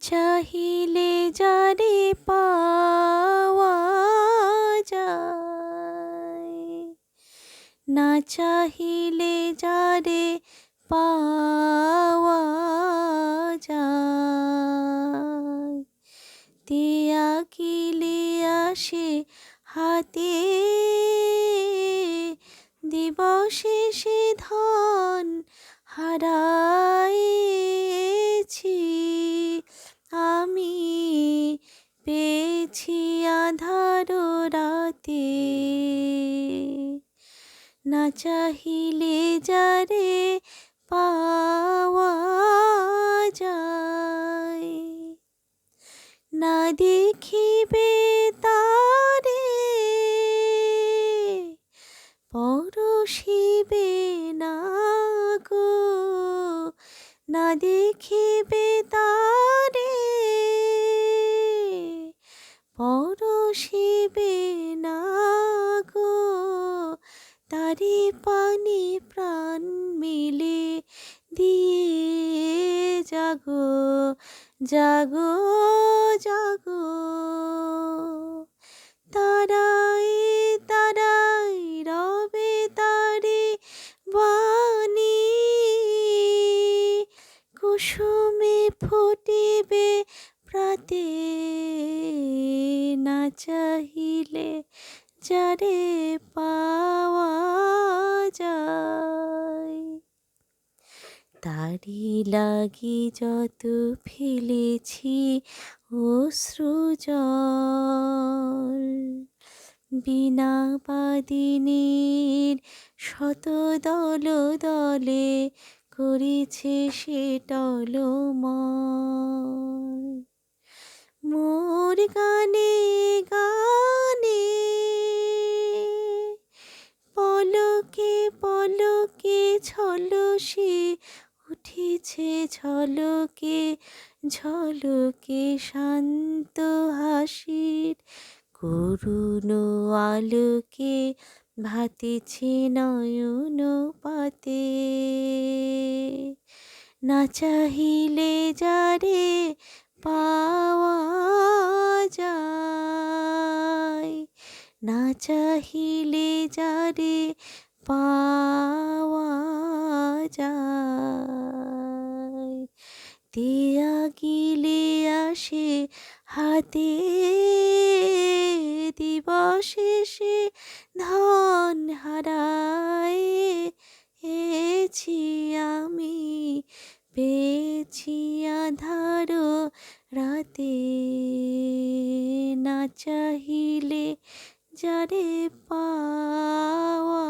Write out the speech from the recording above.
চাহিলে যারে পাওয়া যায়, না চাহিলে যারে পাওয়া যায়, তে আকিলে আসে হাতে, দিবসে সে ধন হারাইছি আমি, পেয়েছি আঁধার রাতে। না চাহিলে যারে পাওয়া যায়, না দেখিবে তারে পরশিবে না গো, না দেখিবে তারে পরশিবে না গো, তারি পানে প্রাণ মেলে দিয়ে জাগো জাগো জাগো। তারাই তারাই রবে তারে বাণী, কুসুমে ফুটিবে প্রাতে, না চাহিলে যারে পাওয়া যায়। তারি লাগি যত ফেলেছি অশ্রুজল, বিনা বাদিনীর শত দল দলে করেছে সে টলমল। মোর গানে গানে পলকে পলকে ঝলসে উঠেছে, ঝলকে ঝলকে শান্ত হাসির করুণ আলোকে ভাতিছে নয়ন পাতে। না চাহিলে যারে পাওয়া যায়, না চাহিলে যারে পাওয়া যায়, তে আকিলে আসে হাতে, দিবসে সে ধন হারাইছি আমি, পেয়েছি আঁধার রাতে। না চাহিলে যারে পাওয়া